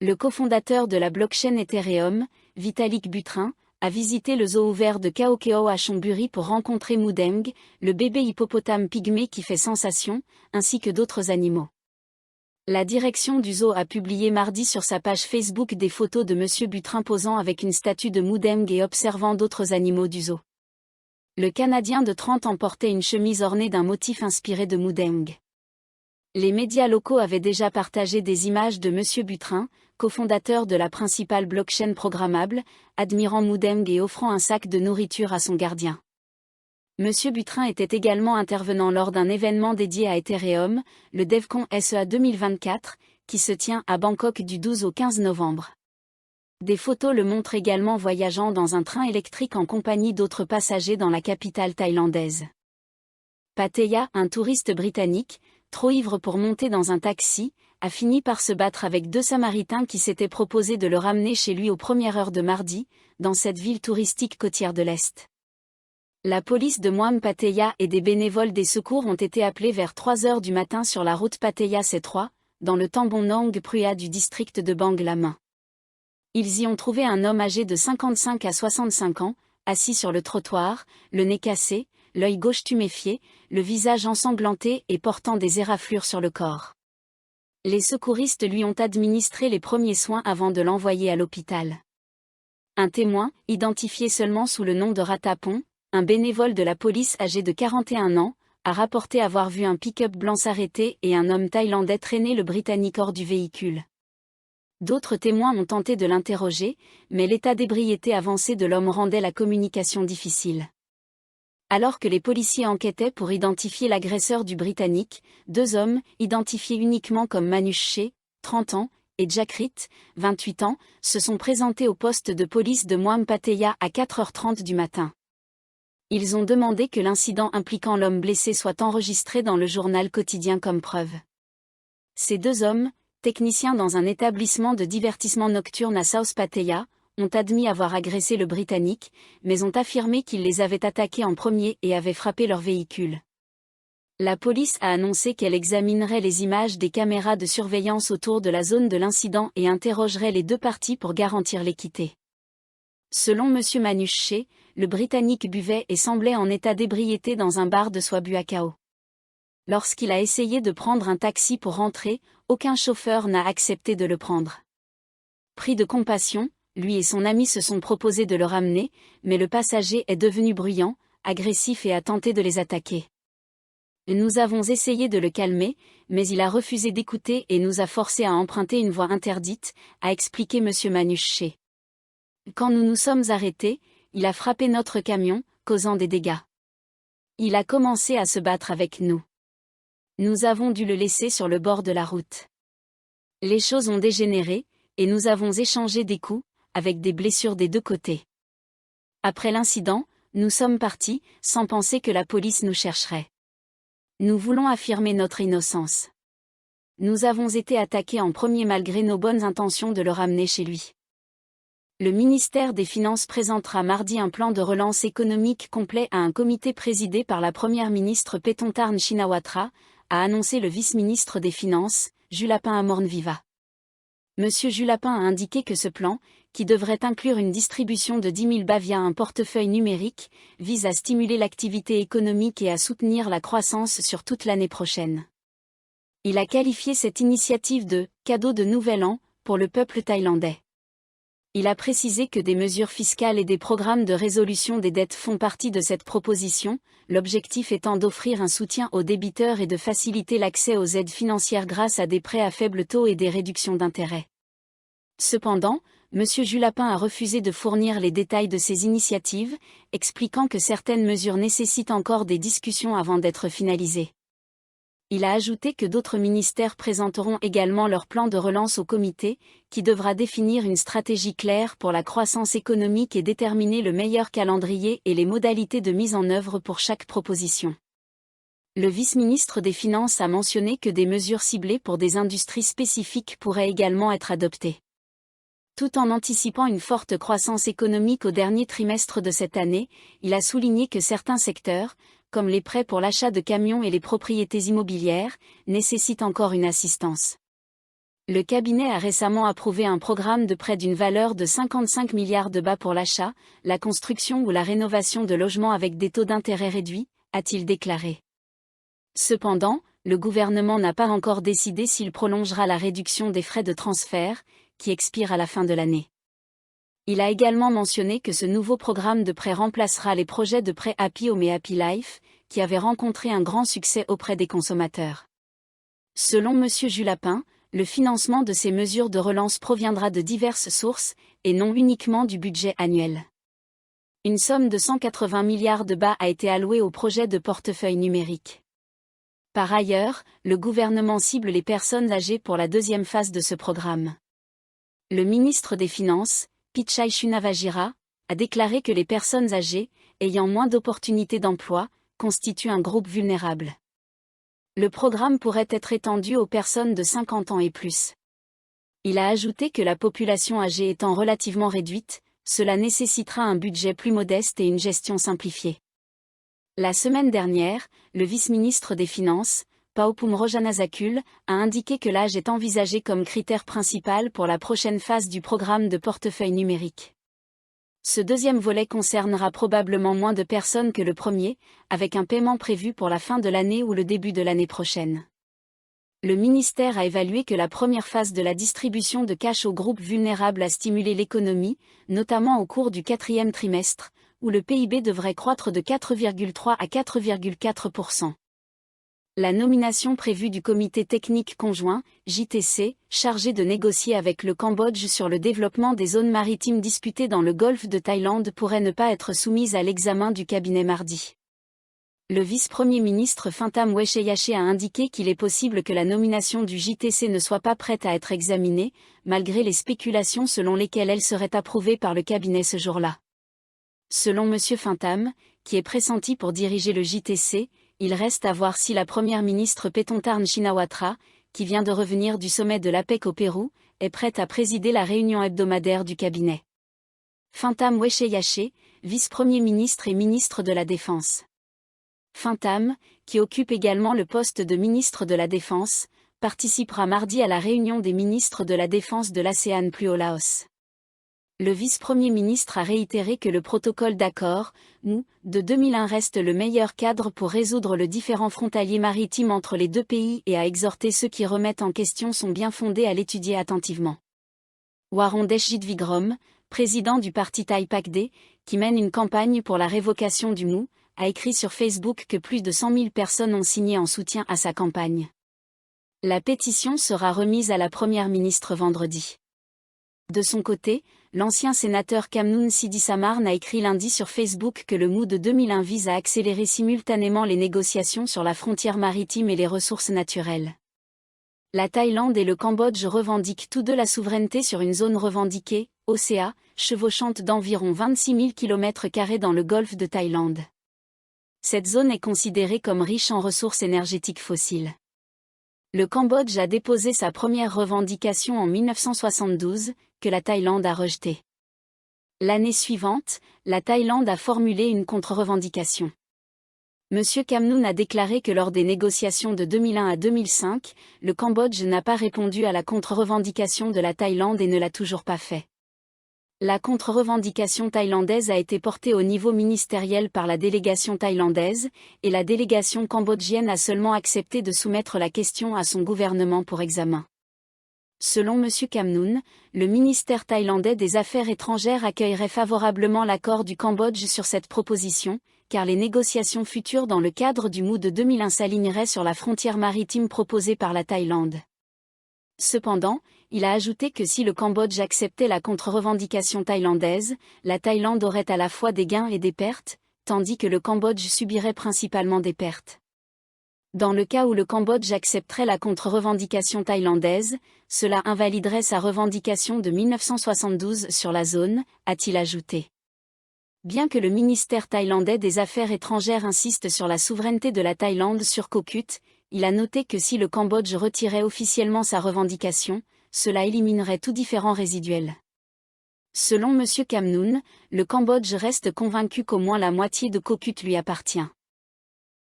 Le cofondateur de la blockchain Ethereum, Vitalik Buterin, a visité le zoo ouvert de Kaokeo à Chonburi pour rencontrer Mudeng, le bébé hippopotame pygmée qui fait sensation, ainsi que d'autres animaux. La direction du zoo a publié mardi sur sa page Facebook des photos de M. Buterin posant avec une statue de Mudeng et observant d'autres animaux du zoo. Le Canadien de 30 ans portait une chemise ornée d'un motif inspiré de Mudeng. Les médias locaux avaient déjà partagé des images de M. Buterin, cofondateur de la principale blockchain programmable, admirant Mudeng et offrant un sac de nourriture à son gardien. M. Buterin était également intervenant lors d'un événement dédié à Ethereum, le DevCon SEA 2024, qui se tient à Bangkok du 12 au 15 novembre. Des photos le montrent également voyageant dans un train électrique en compagnie d'autres passagers dans la capitale thaïlandaise. Pattaya, un touriste britannique, trop ivre pour monter dans un taxi, a fini par se battre avec deux Samaritains qui s'étaient proposés de le ramener chez lui aux premières heures de mardi, dans cette ville touristique côtière de l'Est. La police de Muam Pattaya et des bénévoles des secours ont été appelés vers 3 heures du matin sur la route Pattaya-C3, dans le Tambon Nong Prua du district de Bang Lamang. Ils y ont trouvé un homme âgé de 55 à 65 ans, assis sur le trottoir, le nez cassé, l'œil gauche tuméfié, le visage ensanglanté et portant des éraflures sur le corps. Les secouristes lui ont administré les premiers soins avant de l'envoyer à l'hôpital. Un témoin, identifié seulement sous le nom de Ratapon, un bénévole de la police âgé de 41 ans, a rapporté avoir vu un pick-up blanc s'arrêter et un homme thaïlandais traîner le Britannique hors du véhicule. D'autres témoins ont tenté de l'interroger, mais l'état d'ébriété avancé de l'homme rendait la communication difficile. Alors que les policiers enquêtaient pour identifier l'agresseur du Britannique, deux hommes, identifiés uniquement comme Manush Shea, 30 ans, et Jakrit, 28 ans, se sont présentés au poste de police de Muam Pattaya à 4h30 du matin. Ils ont demandé que l'incident impliquant l'homme blessé soit enregistré dans le journal quotidien comme preuve. Ces deux hommes, techniciens dans un établissement de divertissement nocturne à South Pattaya, ont admis avoir agressé le Britannique, mais ont affirmé qu'ils les avaient attaqués en premier et avaient frappé leur véhicule. La police a annoncé qu'elle examinerait les images des caméras de surveillance autour de la zone de l'incident et interrogerait les deux parties pour garantir l'équité. Selon M. Manush Shea, le Britannique buvait et semblait en état d'ébriété dans un bar de Swabuakao. Lorsqu'il a essayé de prendre un taxi pour rentrer, aucun chauffeur n'a accepté de le prendre. Pris de compassion, lui et son ami se sont proposés de le ramener, mais le passager est devenu bruyant, agressif et a tenté de les attaquer. Nous avons essayé de le calmer, mais il a refusé d'écouter et nous a forcés à emprunter une voie interdite, a expliqué M. Manush Shea. Quand nous nous sommes arrêtés, il a frappé notre camion, causant des dégâts. Il a commencé à se battre avec nous. Nous avons dû le laisser sur le bord de la route. Les choses ont dégénéré, et nous avons échangé des coups, avec des blessures des deux côtés. Après l'incident, nous sommes partis, sans penser que la police nous chercherait. Nous voulons affirmer notre innocence. Nous avons été attaqués en premier malgré nos bonnes intentions de le ramener chez lui. Le ministère des Finances présentera mardi un plan de relance économique complet à un comité présidé par la première ministre Paetongtarn Shinawatra, a annoncé le vice-ministre des Finances, Julapun Amornviva. M. Julapun a indiqué que ce plan, qui devrait inclure une distribution de 10 000 bas via un portefeuille numérique, vise à stimuler l'activité économique et à soutenir la croissance sur toute l'année prochaine. Il a qualifié cette initiative de « cadeau de Nouvel An » pour le peuple thaïlandais. Il a précisé que des mesures fiscales et des programmes de résolution des dettes font partie de cette proposition, l'objectif étant d'offrir un soutien aux débiteurs et de faciliter l'accès aux aides financières grâce à des prêts à faible taux et des réductions d'intérêt. Cependant, M. Julapun a refusé de fournir les détails de ces initiatives, expliquant que certaines mesures nécessitent encore des discussions avant d'être finalisées. Il a ajouté que d'autres ministères présenteront également leur plan de relance au comité, qui devra définir une stratégie claire pour la croissance économique et déterminer le meilleur calendrier et les modalités de mise en œuvre pour chaque proposition. Le vice-ministre des Finances a mentionné que des mesures ciblées pour des industries spécifiques pourraient également être adoptées. Tout en anticipant une forte croissance économique au dernier trimestre de cette année, il a souligné que certains secteurs, comme les prêts pour l'achat de camions et les propriétés immobilières, nécessitent encore une assistance. Le cabinet a récemment approuvé un programme de prêt d'une valeur de 55 milliards de bahts pour l'achat, la construction ou la rénovation de logements avec des taux d'intérêt réduits, a-t-il déclaré. Cependant, le gouvernement n'a pas encore décidé s'il prolongera la réduction des frais de transfert, qui expire à la fin de l'année. Il a également mentionné que ce nouveau programme de prêt remplacera les projets de prêt Happy Home et Happy Life, qui avaient rencontré un grand succès auprès des consommateurs. Selon M. Julapin, le financement de ces mesures de relance proviendra de diverses sources, et non uniquement du budget annuel. Une somme de 180 milliards de bahts a été allouée au projet de portefeuille numérique. Par ailleurs, le gouvernement cible les personnes âgées pour la deuxième phase de ce programme. Le ministre des Finances, Pichai Shunavajira, a déclaré que les personnes âgées, ayant moins d'opportunités d'emploi, constituent un groupe vulnérable. Le programme pourrait être étendu aux personnes de 50 ans et plus. Il a ajouté que la population âgée étant relativement réduite, cela nécessitera un budget plus modeste et une gestion simplifiée. La semaine dernière, le vice-ministre des Finances, Paupum Rojanazakul, a indiqué que l'âge est envisagé comme critère principal pour la prochaine phase du programme de portefeuille numérique. Ce deuxième volet concernera probablement moins de personnes que le premier, avec un paiement prévu pour la fin de l'année ou le début de l'année prochaine. Le ministère a évalué que la première phase de la distribution de cash aux groupes vulnérables a stimulé l'économie, notamment au cours du quatrième trimestre, où le PIB devrait croître de 4,3 à 4,4%. La nomination prévue du comité technique conjoint, JTC, chargé de négocier avec le Cambodge sur le développement des zones maritimes disputées dans le golfe de Thaïlande pourrait ne pas être soumise à l'examen du cabinet mardi. Le vice-premier ministre Fintam Wechayachai a indiqué qu'il est possible que la nomination du JTC ne soit pas prête à être examinée, malgré les spéculations selon lesquelles elle serait approuvée par le cabinet ce jour-là. Selon M. Fintam, qui est pressenti pour diriger le JTC, il reste à voir si la première ministre Paetongtarn Shinawatra, qui vient de revenir du sommet de l'APEC au Pérou, est prête à présider la réunion hebdomadaire du cabinet. Fintam Wechayachai, vice-premier ministre et ministre de la Défense. Fintam, qui occupe également le poste de ministre de la Défense, participera mardi à la réunion des ministres de la Défense de l'ASEAN plus au Laos. Le vice-premier ministre a réitéré que le protocole d'accord, de 2001 reste le meilleur cadre pour résoudre le différend frontalier maritime entre les deux pays et a exhorté ceux qui remettent en question son bien fondé à l'étudier attentivement. Waron Desjit-Vigrom, président du parti Thai Pakde, qui mène une campagne pour la révocation du MOU, a écrit sur Facebook que plus de 100 000 personnes ont signé en soutien à sa campagne. La pétition sera remise à la première ministre vendredi. De son côté, l'ancien sénateur Kamnoun Sidisamarn a écrit lundi sur Facebook que le MOU de 2001 vise à accélérer simultanément les négociations sur la frontière maritime et les ressources naturelles. La Thaïlande et le Cambodge revendiquent tous deux la souveraineté sur une zone revendiquée, OCA, chevauchante d'environ 26 000 km² dans le golfe de Thaïlande. Cette zone est considérée comme riche en ressources énergétiques fossiles. Le Cambodge a déposé sa première revendication en 1972, que la Thaïlande a rejetée. L'année suivante, la Thaïlande a formulé une contre-revendication. M. Kamnoun a déclaré que lors des négociations de 2001 à 2005, le Cambodge n'a pas répondu à la contre-revendication de la Thaïlande et ne l'a toujours pas fait. La contre-revendication thaïlandaise a été portée au niveau ministériel par la délégation thaïlandaise, et la délégation cambodgienne a seulement accepté de soumettre la question à son gouvernement pour examen. Selon M. Kamnoun, le ministère thaïlandais des Affaires étrangères accueillerait favorablement l'accord du Cambodge sur cette proposition, car les négociations futures dans le cadre du MOU de 2001 s'aligneraient sur la frontière maritime proposée par la Thaïlande. Cependant, il a ajouté que si le Cambodge acceptait la contre-revendication thaïlandaise, la Thaïlande aurait à la fois des gains et des pertes, tandis que le Cambodge subirait principalement des pertes. Dans le cas où le Cambodge accepterait la contre-revendication thaïlandaise, cela invaliderait sa revendication de 1972 sur la zone, a-t-il ajouté. Bien que le ministère thaïlandais des Affaires étrangères insiste sur la souveraineté de la Thaïlande sur Koh Kut, il a noté que si le Cambodge retirait officiellement sa revendication, cela éliminerait tout différend résiduel. Selon M. Kamnoun, le Cambodge reste convaincu qu'au moins la moitié de Koh Kut lui appartient.